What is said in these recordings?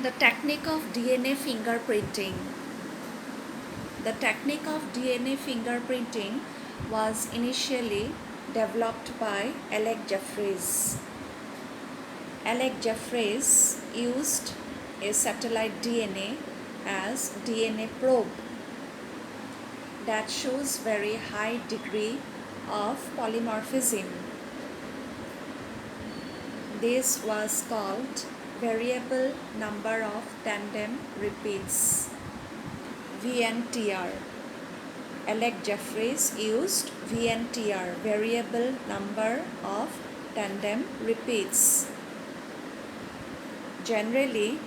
The technique of DNA fingerprinting. The technique of DNA fingerprinting was initially developed by Alec Jeffreys. Alec Jeffreys used a satellite DNA as DNA probe that shows very high degree of polymorphism. This was called variable number of tandem repeats, VNTR. Alec Jeffreys used VNTR, variable number of tandem repeats. Generally,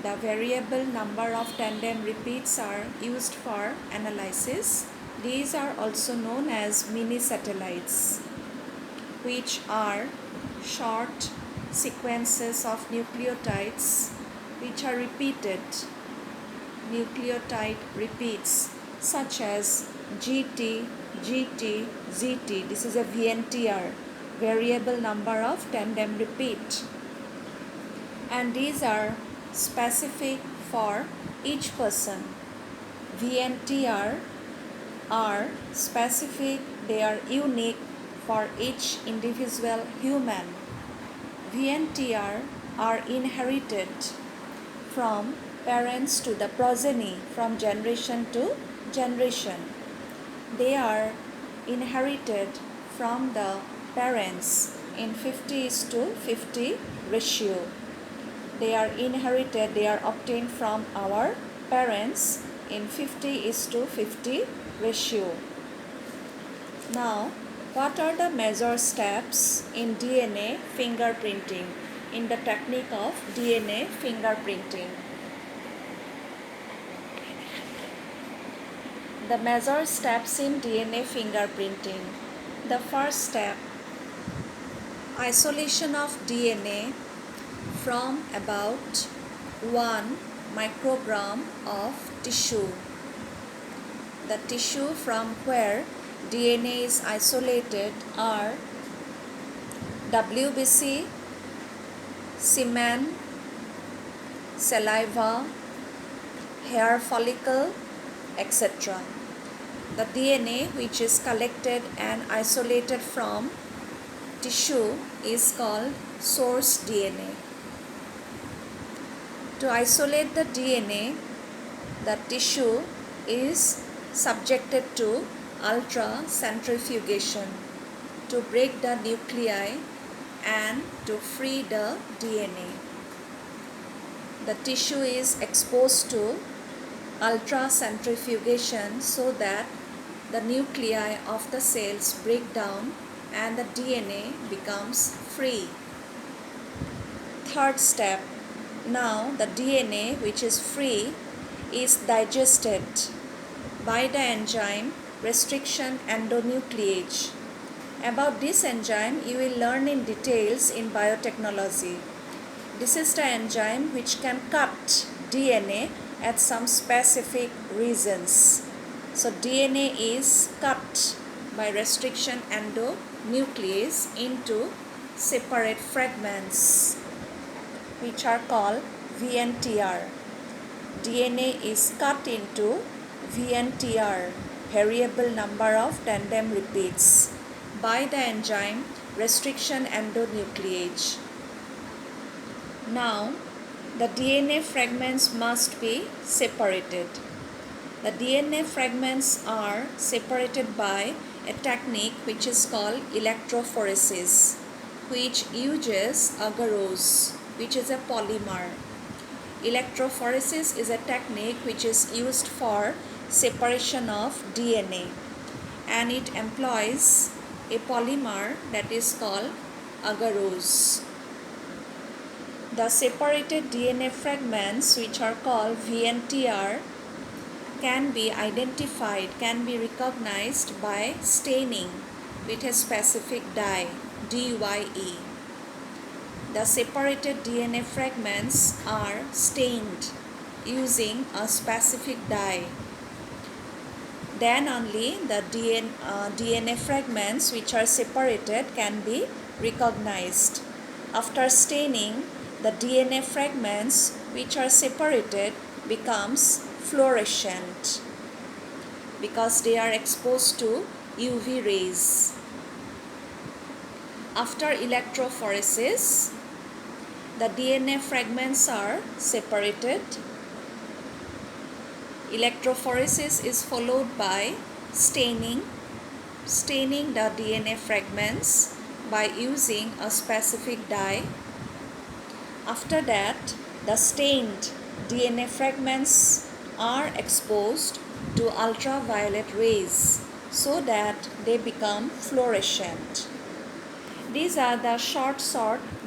the variable number of tandem repeats are used for analysis. These are also known as mini satellites, which are short sequences of nucleotides which are repeated. Nucleotide repeats such as GT, GT, ZT. This is a VNTR, variable number of tandem repeat. And these are specific for each person. VNTR are specific, they are unique for each individual human. VNTR are inherited from parents to the progeny, from generation to generation. They are inherited from the parents in 50:50 ratio. They are inherited, they are obtained from our parents in 50:50 ratio. Now, what are the major steps in DNA fingerprinting, in the technique of DNA fingerprinting? The major steps in DNA fingerprinting. The first step, isolation of DNA from about 1 microgram of tissue. The tissue from where DNA is isolated are WBC, semen, saliva, hair follicle, etc. The DNA which is collected and isolated from tissue is called source DNA. To isolate the DNA, the tissue is subjected to ultracentrifugation to break the nuclei and to free the DNA. The tissue is exposed to ultracentrifugation so that the nuclei of the cells break down and the DNA becomes free. Third step, now the DNA which is free is digested by the enzyme restriction endonuclease. About this enzyme you will learn in details in biotechnology. This is the enzyme which can cut DNA at some specific regions. So DNA is cut by restriction endonuclease into separate fragments which are called VNTR. DNA is cut into VNTR, variable number of tandem repeats, by the enzyme restriction endonuclease. Now, the DNA fragments must be separated. The DNA fragments are separated by a technique which is called electrophoresis, which uses agarose, which is a polymer. Electrophoresis is a technique which is used for separation of DNA, and it employs a polymer that is called agarose. The separated DNA fragments, which are called VNTR, can be identified, can be recognized by staining with a specific dye, DYE. The separated DNA fragments are stained using a specific dye. Then only the DNA fragments which are separated can be recognized. After staining, the DNA fragments which are separated becomes fluorescent because they are exposed to UV rays. After electrophoresis, the DNA fragments are separated. Electrophoresis is followed by staining the DNA fragments by using a specific dye. After that, the stained DNA fragments are exposed to ultraviolet rays so that they become fluorescent. These are the short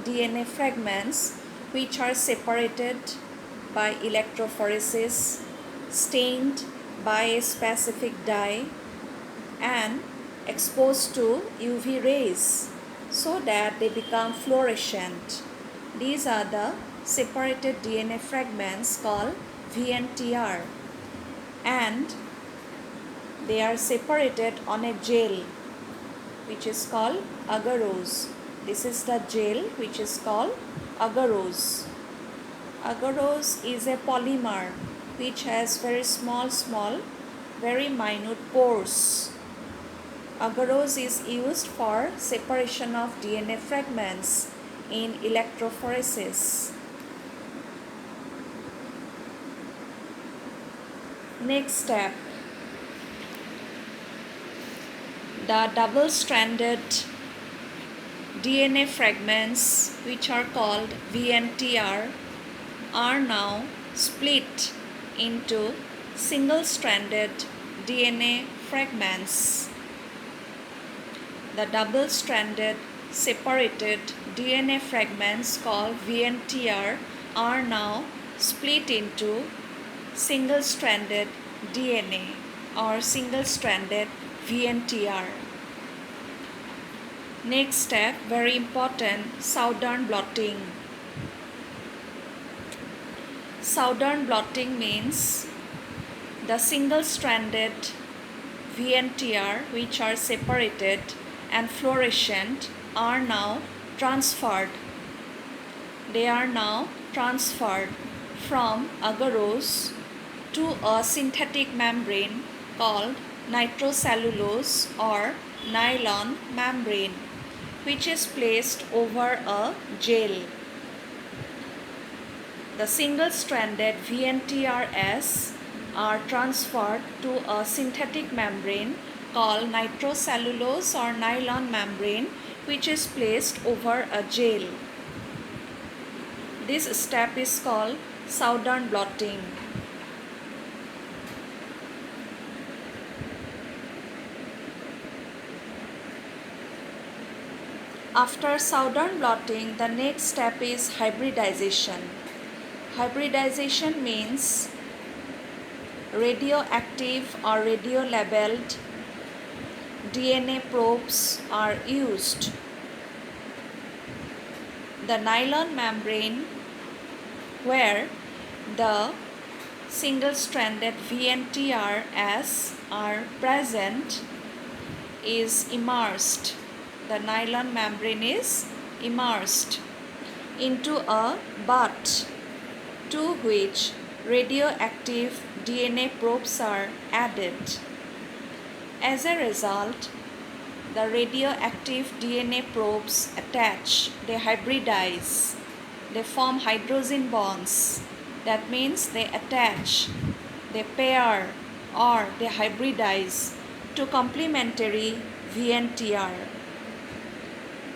DNA fragments which are separated by electrophoresis, stained by a specific dye, and exposed to UV rays so that they become fluorescent. These are the separated DNA fragments called VNTR, and they are separated on a gel which is called agarose. This is the gel which is called agarose. Agarose is a polymer which has very small, very minute pores. Agarose is used for separation of DNA fragments in electrophoresis. Next step, the double-stranded DNA fragments, which are called VNTR, are now split into single-stranded DNA fragments. The double-stranded separated DNA fragments called VNTR are now split into single-stranded DNA or single-stranded VNTR. Next step, very important, Southern blotting. Southern blotting means the single-stranded VNTR which are separated and fluorescent are now transferred. They are now transferred from agarose to a synthetic membrane called nitrocellulose or nylon membrane, which is placed over a gel. The single-stranded VNTRs are transferred to a synthetic membrane called nitrocellulose or nylon membrane, which is placed over a gel. This step is called Southern blotting. After Southern blotting, the next step is hybridization. Hybridization means radioactive or radio-labeled DNA probes are used. The nylon membrane where the single-stranded VNTRs are present is immersed. The nylon membrane is immersed into a bath to which radioactive DNA probes are added. As a result, the radioactive DNA probes attach, they hybridize, they form hydrogen bonds. That means they attach, they pair, or they hybridize to complementary VNTR.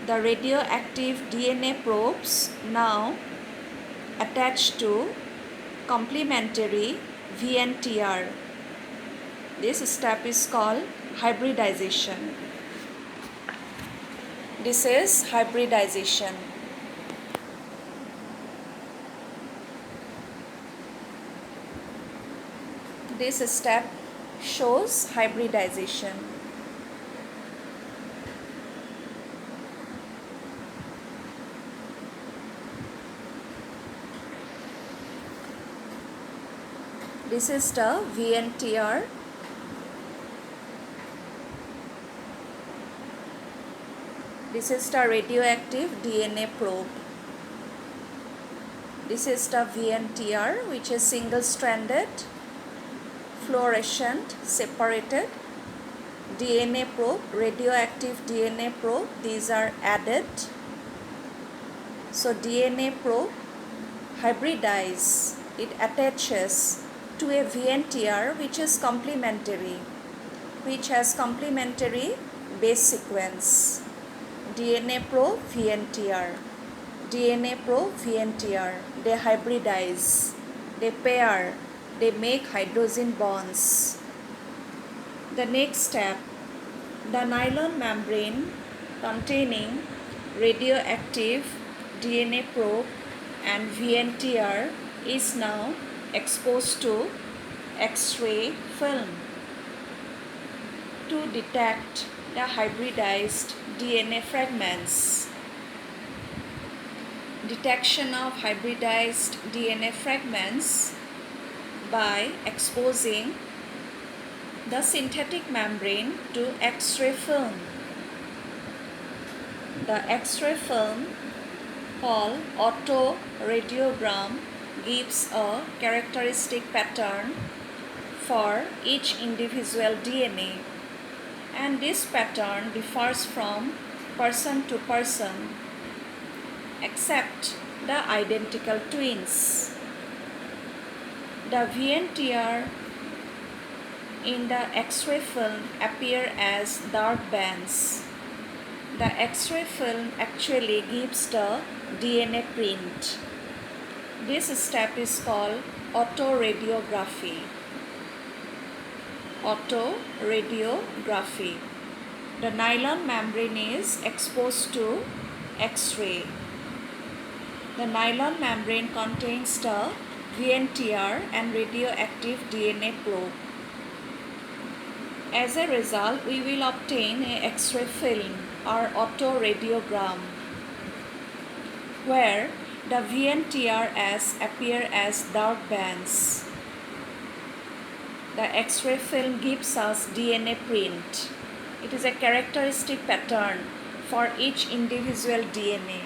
The radioactive DNA probes now attach to complementary VNTR. This step is called hybridization. This is hybridization. This step shows hybridization. This is the VNTR. This is the radioactive DNA probe. This is the VNTR, which is single-stranded, fluorescent, separated. DNA probe, radioactive DNA probe, these are added. So DNA probe hybridize, it attaches to a VNTR which is complementary, which has complementary base sequence. DNA probe, VNTR. DNA probe, VNTR. They hybridize, they pair, they make hydrogen bonds. The next step, the nylon membrane containing radioactive DNA probe and VNTR is now exposed to X-ray film to detect the hybridized DNA fragments. Detection of hybridized DNA fragments by exposing the synthetic membrane to X-ray film. The X-ray film, called autoradiogram, gives a characteristic pattern for each individual DNA, and this pattern differs from person to person except the identical twins. The VNTR in the X-ray film appear as dark bands. The X-ray film actually gives the DNA print. This step is called autoradiography. Autoradiography. The nylon membrane is exposed to X-ray. The nylon membrane contains the VNTR and radioactive DNA probe. As a result, we will obtain an X-ray film or autoradiogram where the VNTRs appear as dark bands. The X-ray film gives us DNA print. It is a characteristic pattern for each individual DNA,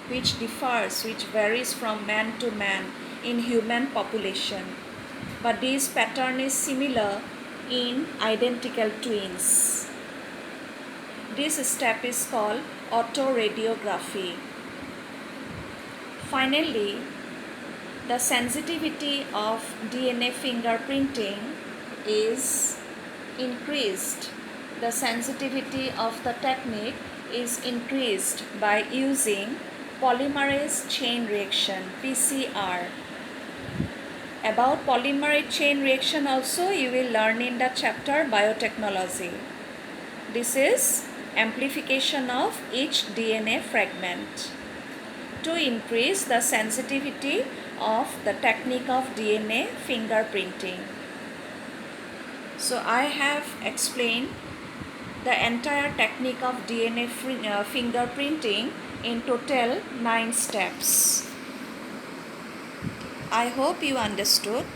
which varies from man to man in human population. But this pattern is similar in identical twins. This step is called autoradiography. Finally, the sensitivity of DNA fingerprinting is increased. The sensitivity of the technique is increased by using polymerase chain reaction, PCR. About polymerase chain reaction also you will learn in the chapter biotechnology. This is amplification of each DNA fragment to increase the sensitivity of the technique of DNA fingerprinting. So I have explained the entire technique of DNA fingerprinting in total 9 steps. I hope you understood.